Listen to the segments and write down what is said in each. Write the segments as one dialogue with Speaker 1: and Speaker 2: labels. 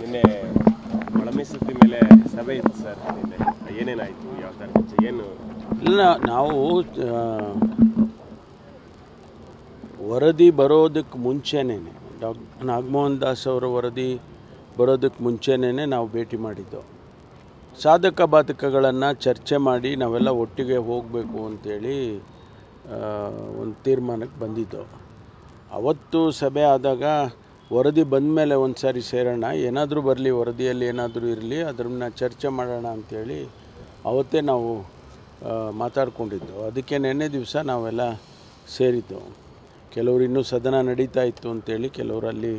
Speaker 1: ನಿನ್ನೆ ಒಳಮೀಸತಿ ಮೇಲೆ ಸಭೆ ಇತ್ತು ಸರ್. ಏನೇನಾಯಿತು, ಯಾವ ಥರ ಏನು?
Speaker 2: ಇಲ್ಲ, ನಾವು ವರದಿ ಬರೋದಕ್ಕೆ ಮುಂಚೆನೇ ನಾಗಮೋಹನ್ ದಾಸ್ ಅವರ ವರದಿ ಬರೋದಕ್ಕೆ ಮುಂಚೆನೇ ನಾವು ಭೇಟಿ ಮಾಡಿದ್ದು. ಸಾಧಕ ಬಾಧಕಗಳನ್ನು ಚರ್ಚೆ ಮಾಡಿ ನಾವೆಲ್ಲ ಒಟ್ಟಿಗೆ ಹೋಗಬೇಕು ಅಂಥೇಳಿ ಒಂದು ತೀರ್ಮಾನಕ್ಕೆ ಬಂದಿದ್ದು. ಅವತ್ತು ಸಭೆ ಆದಾಗ ವರದಿ ಬಂದ ಮೇಲೆ ಒಂದು ಸಾರಿ ಸೇರೋಣ, ಏನಾದರೂ ಬರಲಿ, ವರದಿಯಲ್ಲಿ ಏನಾದರೂ ಇರಲಿ, ಅದನ್ನು ಚರ್ಚೆ ಮಾಡೋಣ ಅಂಥೇಳಿ ಅವತ್ತೇ ನಾವು ಮಾತಾಡ್ಕೊಂಡಿದ್ದು. ಅದಕ್ಕೆ ನಿನ್ನೆ ದಿವಸ ನಾವೆಲ್ಲ ಸೇರಿದ್ದು. ಕೆಲವರು ಇನ್ನೂ ಸದನ ನಡೀತಾ ಇತ್ತು ಅಂಥೇಳಿ ಕೆಲವರು ಅಲ್ಲಿ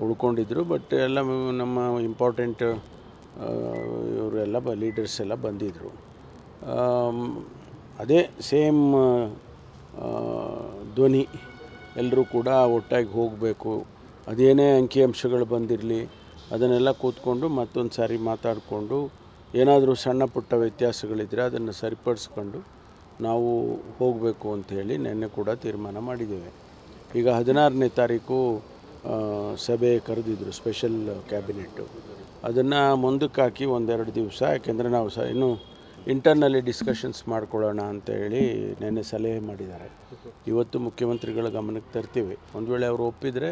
Speaker 2: ಉಳ್ಕೊಂಡಿದ್ರು. ಬಟ್ ಎಲ್ಲ ನಮ್ಮ ಇಂಪಾರ್ಟೆಂಟ್ ಇವರೆಲ್ಲ ಲೀಡರ್ಸ್ ಎಲ್ಲ ಬಂದಿದ್ದರು. ಅದೇ ಸೇಮ್ ಧ್ವನಿ, ಎಲ್ಲರೂ ಕೂಡ ಒಟ್ಟಾಗಿ ಹೋಗಬೇಕು, ಅದೇನೇ ಅಂಕಿಅಂಶಗಳು ಬಂದಿರಲಿ ಅದನ್ನೆಲ್ಲ ಕೂತ್ಕೊಂಡು ಮತ್ತೊಂದು ಸಾರಿ ಮಾತಾಡಿಕೊಂಡು ಏನಾದರೂ ಸಣ್ಣ ಪುಟ್ಟ ವ್ಯತ್ಯಾಸಗಳಿದ್ದರೆ ಅದನ್ನು ಸರಿಪಡಿಸ್ಕೊಂಡು ನಾವು ಹೋಗಬೇಕು ಅಂಥೇಳಿ ನಿನ್ನೆ ಕೂಡ ತೀರ್ಮಾನ ಮಾಡಿದ್ದೇವೆ. ಈಗ 16ನೇ ತಾರೀಕು ಸಭೆ ಕರೆದಿದ್ರು, ಸ್ಪೆಷಲ್ ಕ್ಯಾಬಿನೆಟ್ಟು. ಅದನ್ನು ಮುಂದಕ್ಕೆ ಹಾಕಿ ಒಂದೆರಡು ದಿವಸ, ಯಾಕೆಂದರೆ ನಾವು ಇನ್ನೂ ಇಂಟರ್ನಲ್ಲಿ ಡಿಸ್ಕಷನ್ಸ್ ಮಾಡ್ಕೊಳ್ಳೋಣ ಅಂತೇಳಿ ನೆನ್ನೆ ಸಲಹೆ ಮಾಡಿದ್ದಾರೆ. ಇವತ್ತು ಮುಖ್ಯಮಂತ್ರಿಗಳ ಗಮನಕ್ಕೆ ತರ್ತೀವಿ. ಒಂದು ವೇಳೆ ಅವರು ಒಪ್ಪಿದರೆ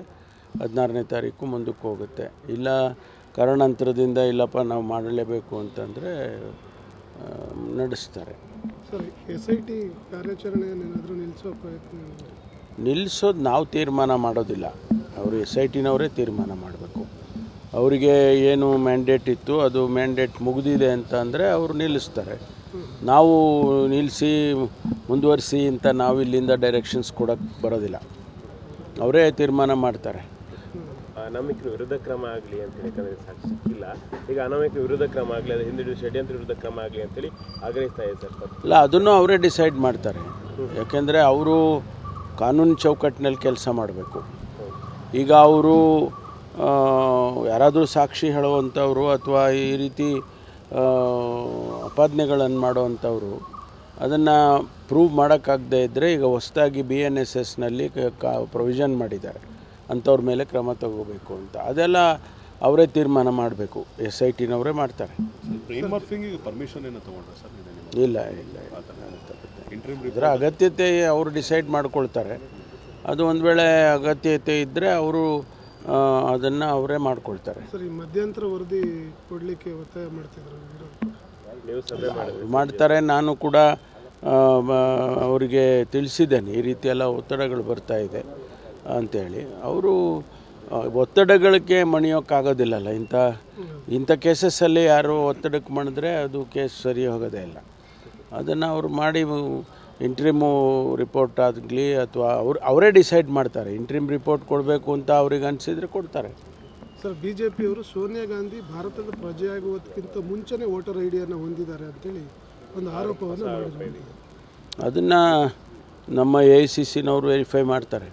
Speaker 2: 16ನೇ ತಾರೀಕು ಮುಂದಕ್ಕೆ ಹೋಗುತ್ತೆ. ಇಲ್ಲ ಕಾರಣಾಂತರದಿಂದ ಇಲ್ಲಪ್ಪ ನಾವು ಮಾಡಲೇಬೇಕು ಅಂತಂದರೆ ನಡೆಸ್ತಾರೆ.
Speaker 3: ಸರ್, SIT ಕಾರ್ಯಾಚರಣೆಯನ್ನೇನಾದರೂ ನಿಲ್ಲಿಸೋ ಪ್ರಯತ್ನ?
Speaker 2: ನಿಲ್ಲಿಸೋದು ನಾವು ತೀರ್ಮಾನ ಮಾಡೋದಿಲ್ಲ, ಅವರು SITನವರೇ ತೀರ್ಮಾನ ಮಾಡಬೇಕು. ಅವರಿಗೆ ಏನು ಮ್ಯಾಂಡೇಟ್ ಇತ್ತು ಅದು ಮ್ಯಾಂಡೇಟ್ ಮುಗಿದಿದೆ ಅಂತ ಅಂದರೆ ಅವರು ನಿಲ್ಲಿಸ್ತಾರೆ. ನಾವು ನಿಲ್ಲಿಸಿ ಮುಂದುವರಿಸಿ ಅಂತ ನಾವು ಇಲ್ಲಿಂದ ಡೈರೆಕ್ಷನ್ಸ್ ಕೊಡೋಕ್ಕೆ ಬರೋದಿಲ್ಲ, ಅವರೇ ತೀರ್ಮಾನ ಮಾಡ್ತಾರೆ.
Speaker 1: ಅನಾಮಿಕ ವಿರುದ್ಧ ಕ್ರಮ ಆಗಲಿ ಅಂತೇಳಿ, ಯಾಕಂದರೆ ಸಾಕ್ಷಿ ಸಿಕ್ಕಿಲ್ಲ. ಈಗ ಅನಾಮಿಕ ವಿರುದ್ಧ ಕ್ರಮ ಆಗಲಿ, ಅದು ಹಿಂದಿನ ಷಡ್ಯಂತ್ರ ವಿರುದ್ಧ ಕ್ರಮ ಆಗಲಿ ಅಂತೇಳಿ ಆಗ್ರಹಿಸ್ತಾ ಇದೆ ಸರ್.
Speaker 2: ಇಲ್ಲ, ಅದನ್ನು ಅವರೇ ಡಿಸೈಡ್ ಮಾಡ್ತಾರೆ. ಯಾಕೆಂದರೆ ಅವರು ಕಾನೂನು ಚೌಕಟ್ಟಿನಲ್ಲಿ ಕೆಲಸ ಮಾಡಬೇಕು. ಈಗ ಅವರು ಯಾರಾದರೂ ಸಾಕ್ಷಿ ಹೇಳುವಂಥವ್ರು ಅಥವಾ ಈ ರೀತಿ ಅಪಾದನೆಗಳನ್ನು ಮಾಡೋವಂಥವ್ರು ಅದನ್ನು ಪ್ರೂವ್ ಮಾಡೋಕ್ಕಾಗದೇ ಇದ್ದರೆ ಈಗ ಹೊಸದಾಗಿ BNSSನಲ್ಲಿ ಪ್ರೊವಿಷನ್ ಮಾಡಿದ್ದಾರೆ, ಅಂಥವ್ರ ಮೇಲೆ ಕ್ರಮ ತಗೋಬೇಕು ಅಂತ. ಅದೆಲ್ಲ ಅವರೇ ತೀರ್ಮಾನ ಮಾಡಬೇಕು, SITನವರೇ ಮಾಡ್ತಾರೆ. ಇಲ್ಲ ಇಲ್ಲ, ಇದರ ಅಗತ್ಯತೆ ಅವರು ಡಿಸೈಡ್ ಮಾಡ್ಕೊಳ್ತಾರೆ. ಅದು ಒಂದು ವೇಳೆ ಅಗತ್ಯತೆ ಇದ್ದರೆ ಅವರು ಅದನ್ನು ಅವರೇ ಮಾಡ್ಕೊಳ್ತಾರೆ.
Speaker 3: ಸರ್, ಈ ಮಧ್ಯಂತರ ವರದಿ ಕೊಡಲಿಕ್ಕೆ ಒತ್ತಾಯ
Speaker 2: ಮಾಡ್ತಾರೆ. ನಾನು ಕೂಡ ಅವರಿಗೆ ತಿಳಿಸಿದ್ದೇನೆ, ಈ ರೀತಿ ಎಲ್ಲ ಒತ್ತಡಗಳು ಬರ್ತಾ ಇದೆ ಅಂಥೇಳಿ. ಅವರು ಒತ್ತಡಗಳಿಗೆ ಮಣಿಯೋಕ್ಕಾಗೋದಿಲ್ಲಲ್ಲ. ಇಂಥ ಕೇಸಸ್ಸಲ್ಲಿ ಯಾರು ಒತ್ತಡಕ್ಕೆ ಮಣಿದ್ರೆ ಅದು ಕೇಸ್ ಸರಿ ಹೋಗೋದೇ ಇಲ್ಲ. ಅದನ್ನು ಅವರು ಮಾಡಿ ಇಂಟ್ರಿಮು ರಿಪೋರ್ಟ್ ಆಗಲಿ ಅಥವಾ ಅವರೇ ಡಿಸೈಡ್ ಮಾಡ್ತಾರೆ. ಇಂಟ್ರಿಮ್ ರಿಪೋರ್ಟ್ ಕೊಡಬೇಕು ಅಂತ ಅವ್ರಿಗೆ ಅನಿಸಿದರೆ ಕೊಡ್ತಾರೆ.
Speaker 3: ಸರ್, BJPಯವರು ಸೋನಿಯಾ ಗಾಂಧಿ ಭಾರತದ ಪ್ರಜೆಯಾಗುವುದಕ್ಕಿಂತ ಮುಂಚೆನೇ ವೋಟರ್ ಐಡಿಯನ್ನು ಹೊಂದಿದ್ದಾರೆ ಅಂತೇಳಿ ಒಂದು ಆರೋಪವನ್ನು ಮಾಡಿದ್ದಾರೆ.
Speaker 2: ಅದನ್ನು ನಮ್ಮ AICCನವರು ವೆರಿಫೈ ಮಾಡ್ತಾರೆ.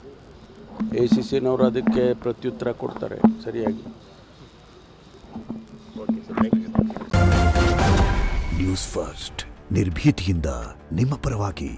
Speaker 2: AICCನವರು ಅದಕ್ಕೆ ಪ್ರತ್ಯುತ್ತರ ಕೊಡ್ತಾರೆ ಸರಿಯಾಗಿ.
Speaker 4: ನ್ಯೂಸ್ ಫಸ್ಟ್, ನಿರ್ಭೀತಿಯಿಂದ ನಿಮ್ಮ ಪರವಾಗಿ.